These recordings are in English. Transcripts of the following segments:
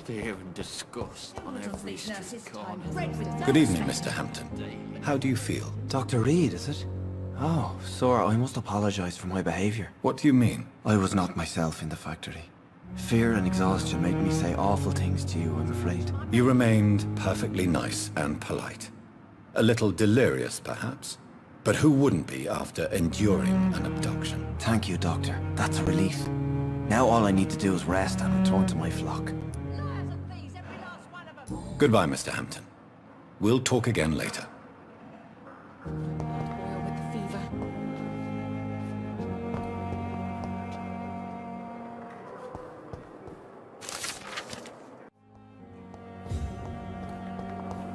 Fear and disgust on every street corner. Good evening, Mr. Hampton. How do you feel? Dr. Reid, is it? Oh, sir, I must apologize for my behavior. What do you mean? I was not myself in the factory. Fear and exhaustion made me say awful things to you, I'm afraid. You remained perfectly nice and polite. A little delirious, perhaps. But who wouldn't be after enduring an abduction? Thank you, Doctor. That's a relief. Now all I need to do is rest and return to my flock. Goodbye, Mr. Hampton. We'll talk again later.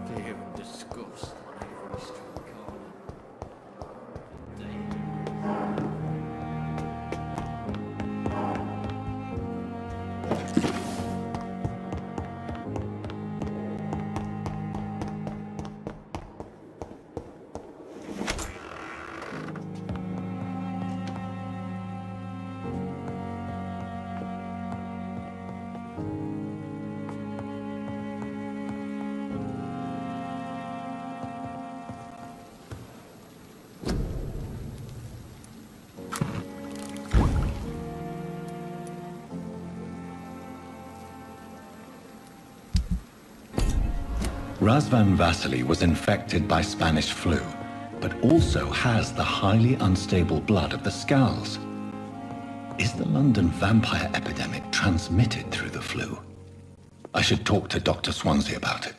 Fear and disgust on every street corner. Razvan Vasily was infected by Spanish flu, but also has the highly unstable blood of the Skulls. Is the London vampire epidemic transmitted through the flu? I should talk to Dr. Swansea about it.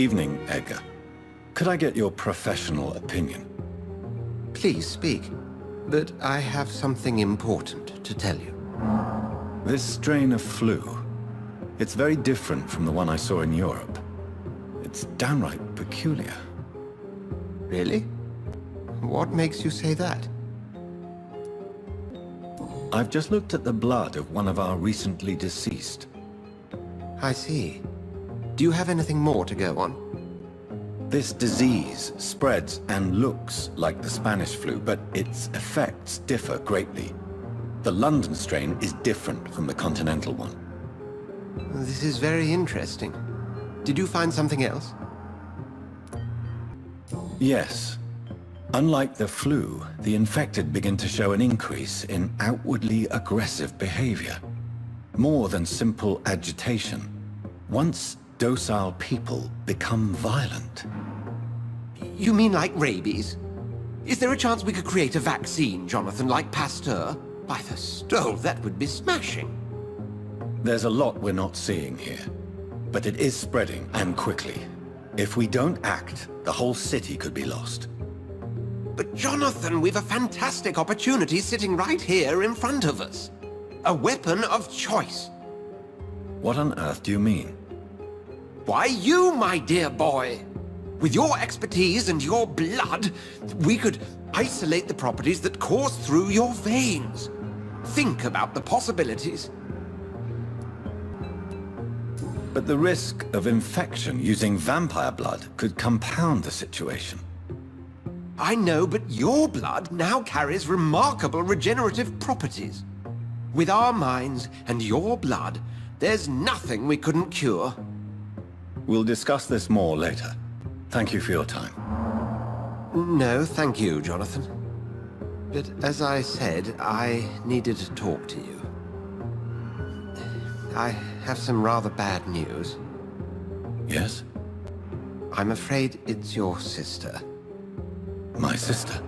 Evening, Edgar. Could I get your professional opinion? Please speak, but I have something important to tell you. This strain of flu, it's very different from the one I saw in Europe. It's downright peculiar. Really? What makes you say that? I've just looked at the blood of one of our recently deceased. I see. Do you have anything more to go on? This disease spreads and looks like the Spanish flu, but its effects differ greatly. The London strain is different from the continental one. This is very interesting. Did you find something else? Yes. Unlike the flu, the infected begin to show an increase in outwardly aggressive behavior. More than simple agitation. Once docile people become violent. You mean like rabies? Is there a chance we could create a vaccine, Jonathan, like Pasteur? By the stole, that would be smashing. There's a lot we're not seeing here, but it is spreading, and quickly. If we don't act, the whole city could be lost. But Jonathan, we've a fantastic opportunity sitting right here in front of us. A weapon of choice. What on earth do you mean? Why, you, my dear boy. With your expertise and your blood, we could isolate the properties that course through your veins. Think about the possibilities. But the risk of infection using vampire blood could compound the situation. I know, but your blood now carries remarkable regenerative properties. With our minds and your blood, there's nothing we couldn't cure. We'll discuss this more later. Thank you for your time. No, thank you, Jonathan. But as I said, I needed to talk to you. I have some rather bad news. Yes? I'm afraid it's your sister. My sister?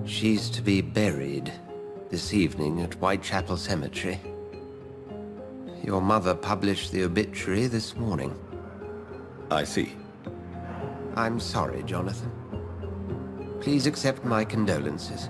She's to be buried this evening at Whitechapel Cemetery. Your mother published the obituary this morning. I see. I'm sorry, Jonathan. Please accept my condolences.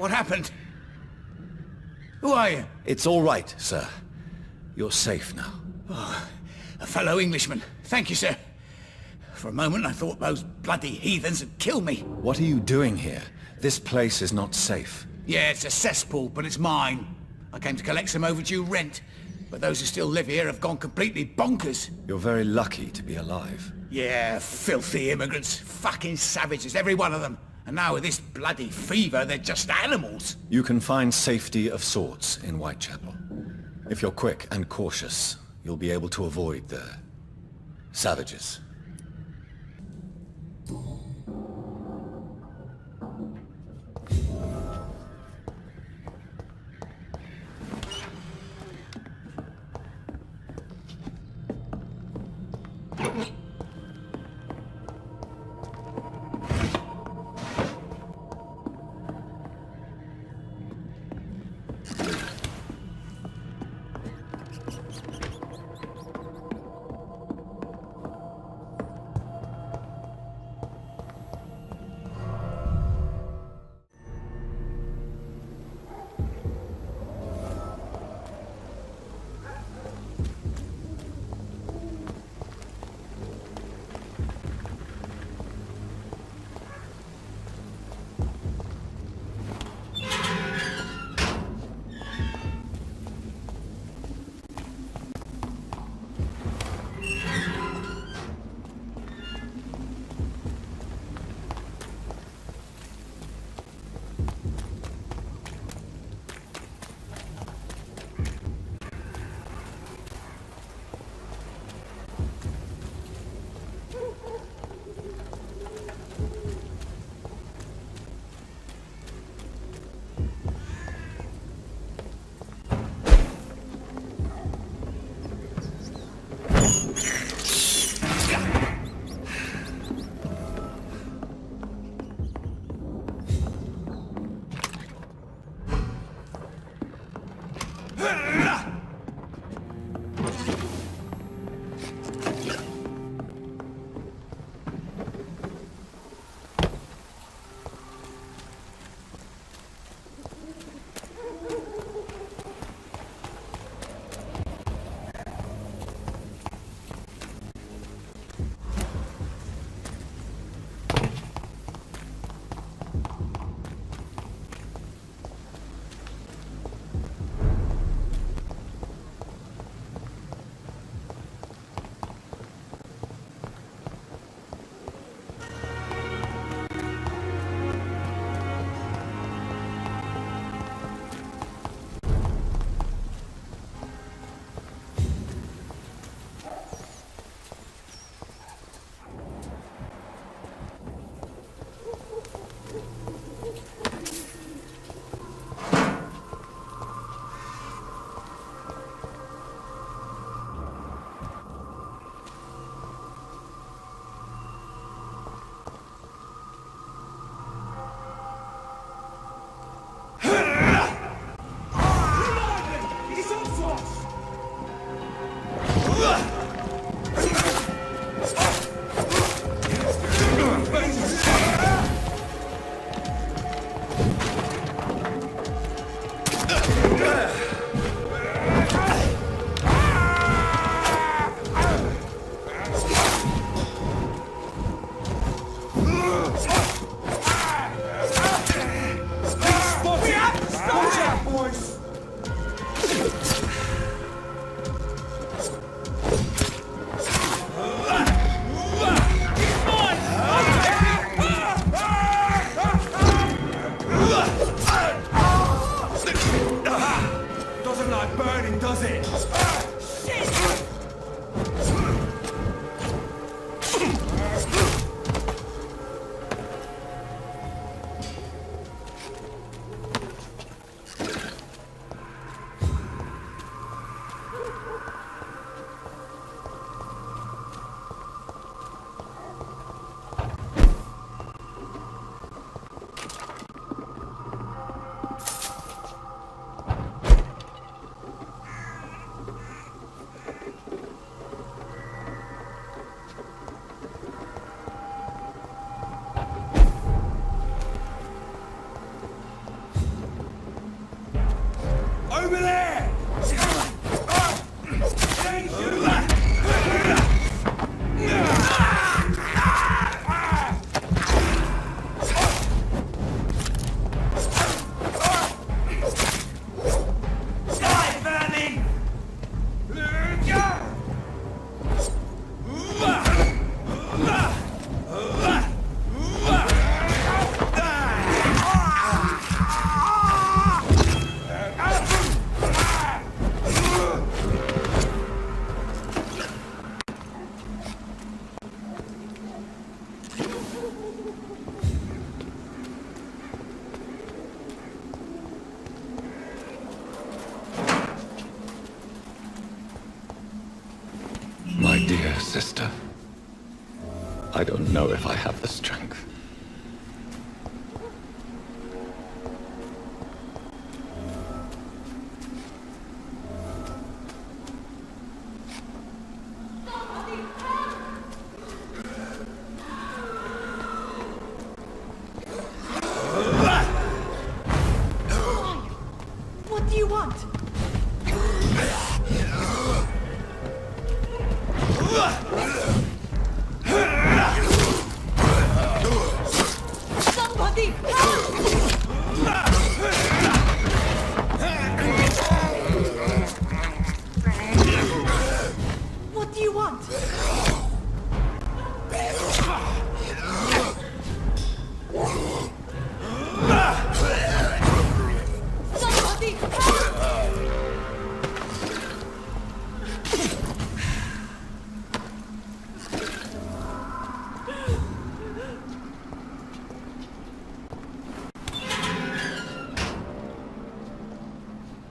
What happened? Who are you? It's all right, sir. You're safe now. A fellow Englishman. Thank you, sir. For a moment I thought those bloody heathens had killed me. What are you doing here? This place is not safe. Yeah, it's a cesspool, but it's mine. I came to collect some overdue rent, but those who still live here have gone completely bonkers. You're very lucky to be alive. Yeah, filthy immigrants. Fucking savages, every one of them. And now with this bloody fever, they're just animals. You can find safety of sorts in Whitechapel. If you're quick and cautious, you'll be able to avoid the savages. I don't know if I have the strength. What do you want? Somebody help! What do you want? Somebody help!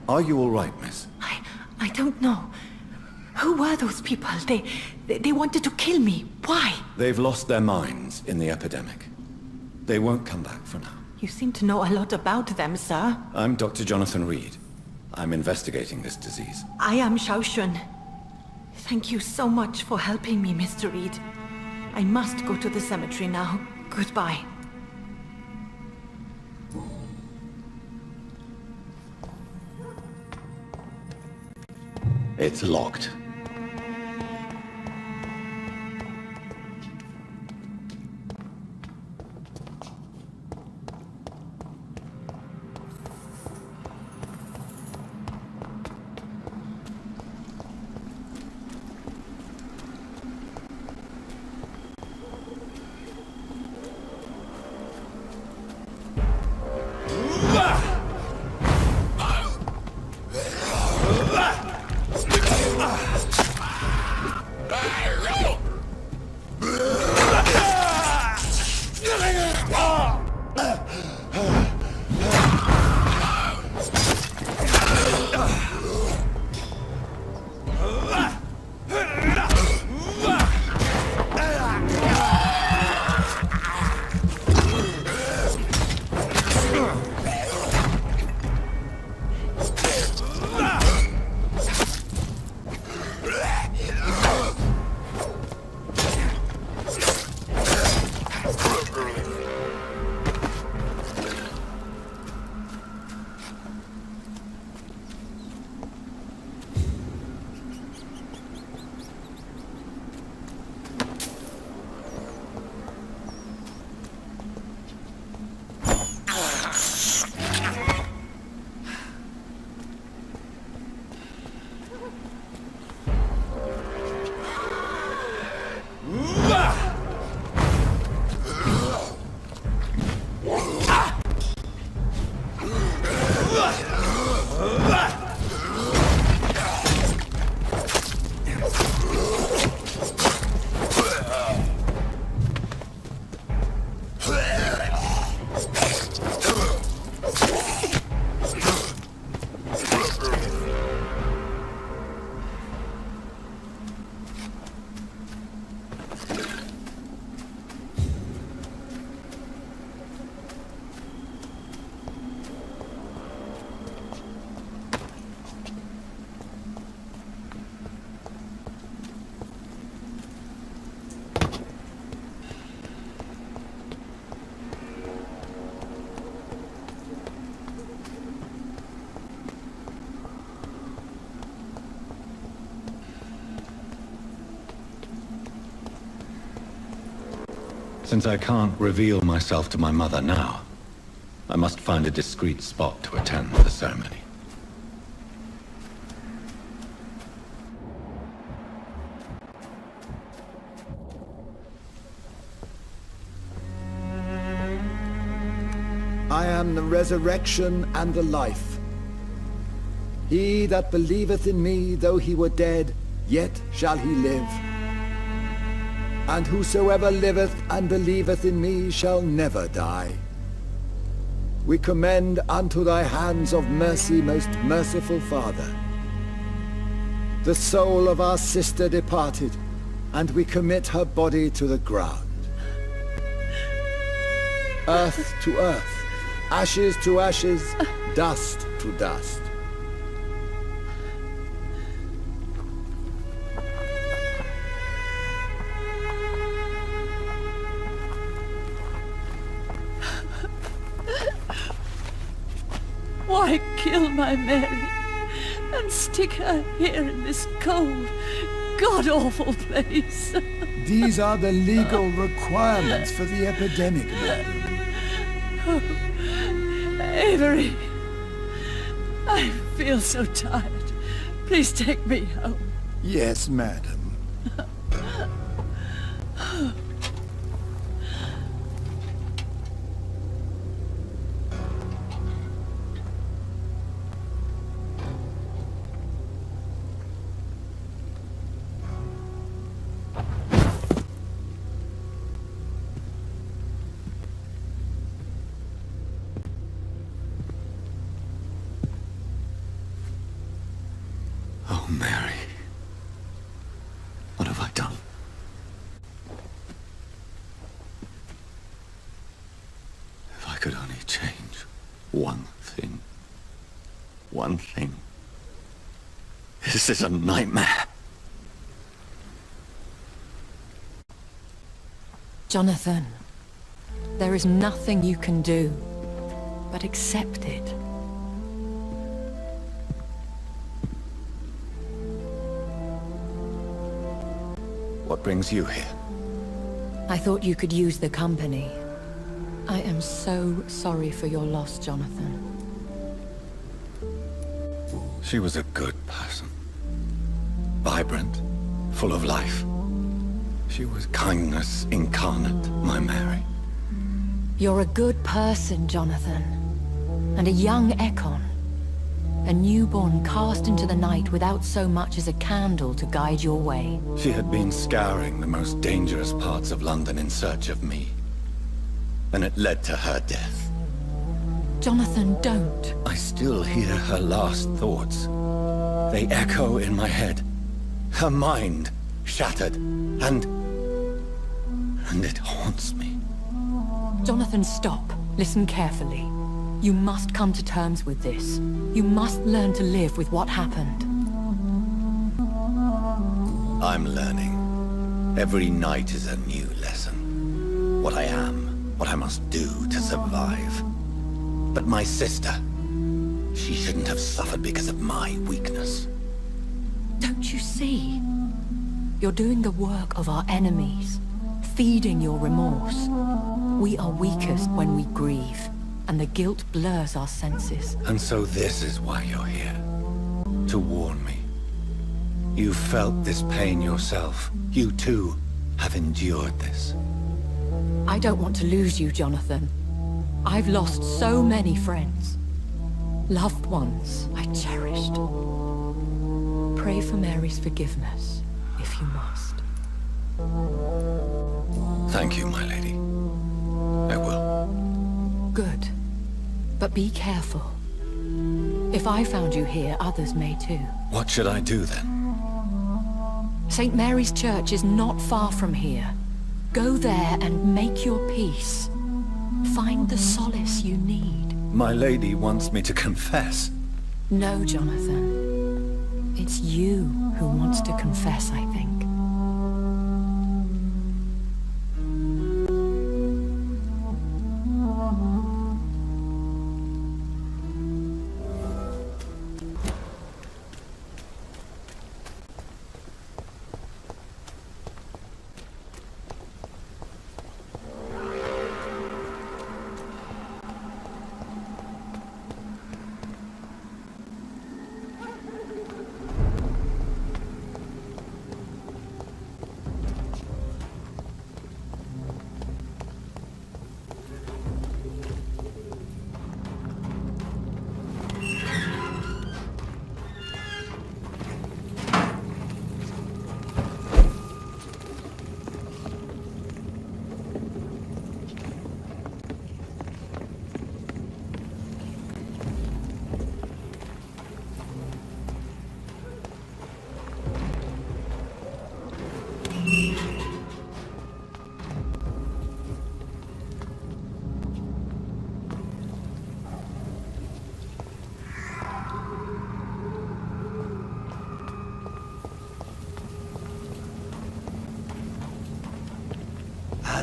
Are you all right, miss? I don't know. Who were those people? They wanted to kill me. Why? They've lost their minds in the epidemic. They won't come back for now. You seem to know a lot about them, sir. I'm Dr. Jonathan Reid. I'm investigating this disease. I am Xiaoxun. Thank you so much for helping me, Mr. Reid. I must go to the cemetery now. Goodbye. It's locked. Since I can't reveal myself to my mother now, I must find a discreet spot to attend the ceremony. I am the resurrection and the life. He that believeth in me, though he were dead, yet shall he live. And whosoever liveth and believeth in me shall never die. We commend unto thy hands of mercy, most merciful Father, the soul of our sister departed, and we commit her body to the ground. earth to earth, ashes to ashes, dust to dust. Why kill my Mary and stick her here in this cold, god-awful place? These are the legal requirements for the epidemic, madam. Oh, Avery, I feel so tired. Please take me home. Yes, madam. Oh, Mary. What have I done? If I could only change one thing. One thing. This is a nightmare. Jonathan, there is nothing you can do but accept it. What brings you here? I thought you could use the company. I am so sorry for your loss, Jonathan. She was a good person. Vibrant, full of life. She was kindness incarnate, my Mary. You're a good person, Jonathan. And a young Ekon. A newborn cast into the night without so much as a candle to guide your way. She had been scouring the most dangerous parts of London in search of me. And it led to her death. Jonathan, don't. I still hear her last thoughts. They echo in my head. Her mind shattered, and it haunts me. Jonathan, stop. Listen carefully. You must come to terms with this. You must learn to live with what happened. I'm learning. Every night is a new lesson. What I am, what I must do to survive. But my sister, she shouldn't have suffered because of my weakness. Don't you see? You're doing the work of our enemies, feeding your remorse. We are weakest when we grieve, and the guilt blurs our senses. And so this is why you're here. To warn me. You've felt this pain yourself. You too have endured this. I don't want to lose you, Jonathan. I've lost so many friends. Loved ones I cherished. Pray for Mary's forgiveness, if you must. Thank you, my lady. I will. Good. But be careful. If I found you here, others may too. What should I do then? St. Mary's Church is not far from here. Go there and make your peace. Find the solace you need. My lady wants me to confess. No, Jonathan. It's you who wants to confess, I think.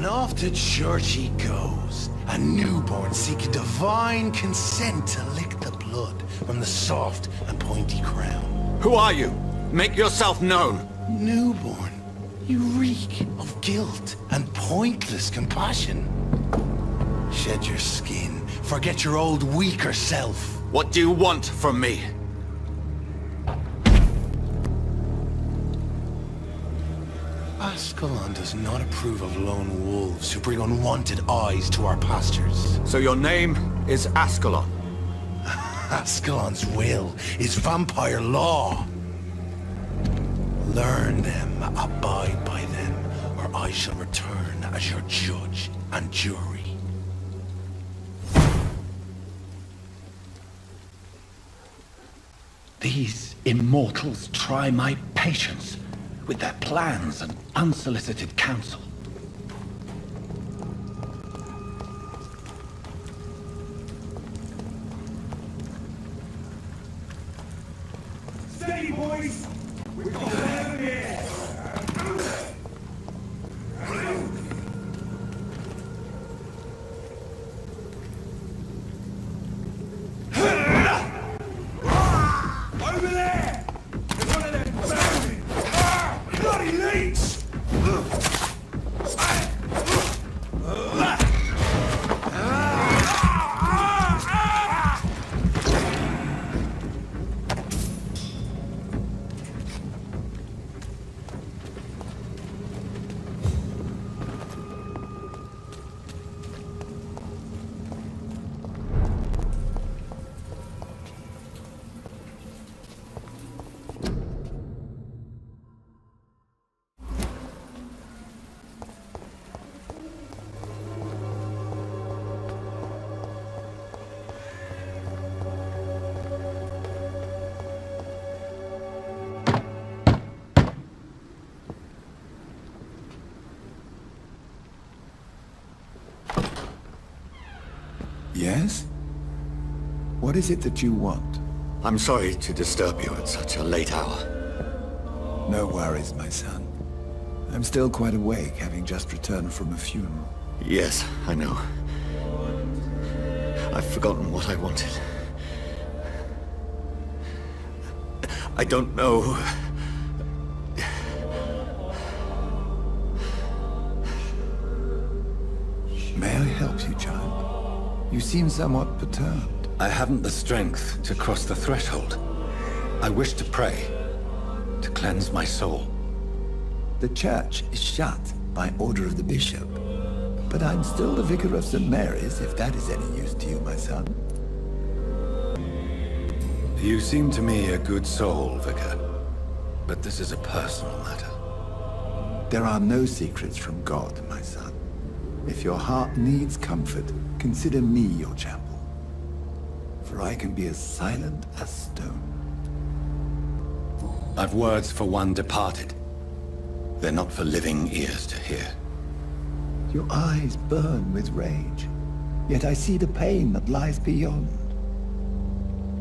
And off to church he goes, a newborn seeking divine consent to lick the blood from the soft and pointy crown. Who are you? Make yourself known. Newborn, you reek of guilt and pointless compassion. Shed your skin, forget your old weaker self. What do you want from me? Ascalon does not approve of lone wolves who bring unwanted eyes to our pastures. So your name is Ascalon? Ascalon's will is vampire law. Learn them, abide by them, or I shall return as your judge and jury. These immortals try my patience with their plans and unsolicited counsel. Steady, boys! We've got them here! Over there! There's one of them burning! Bloody leaks! Yes? What is it that you want? I'm sorry to disturb you at such a late hour. No worries, my son. I'm still quite awake, having just returned from a funeral. Yes, I know. I've forgotten what I wanted. I don't know. May I help you, child? You seem somewhat perturbed. I haven't the strength to cross the threshold. I wish to pray, to cleanse my soul. The church is shut by order of the bishop. But I'm still the vicar of St. Mary's, if that is any use to you, my son. You seem to me a good soul, Vicar. But this is a personal matter. There are no secrets from God, my son. If your heart needs comfort, consider me your chapel. For I can be as silent as stone. I've words for one departed. They're not for living ears to hear. Your eyes burn with rage, yet I see the pain that lies beyond.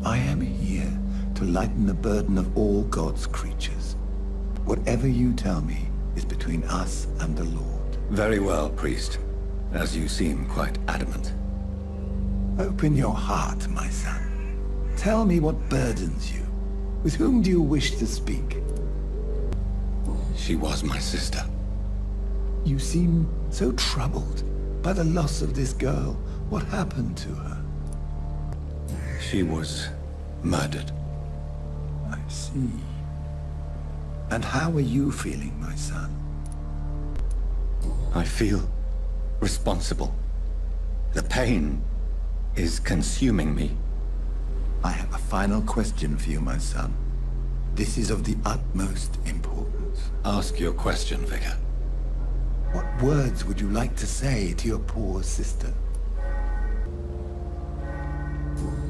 I am here to lighten the burden of all God's creatures. Whatever you tell me is between us and the Lord. Very well, priest. As you seem quite adamant. Open your heart, my son. Tell me what burdens you. With whom do you wish to speak? She was my sister. You seem so troubled by the loss of this girl. What happened to her? She was murdered. I see. And how are you feeling, my son? I feel responsible. The pain is consuming me. I have a final question for you, my son. This is of the utmost importance. Ask your question, Vicar. What words would you like to say to your poor sister?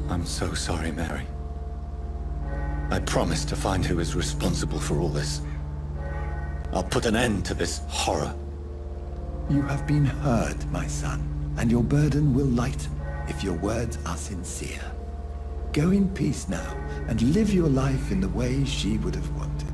I'm so sorry, Mary. I promise to find who is responsible for all this. I'll put an end to this horror. You have been heard, my son, and your burden will lighten if your words are sincere. Go in peace now, and live your life in the way she would have wanted.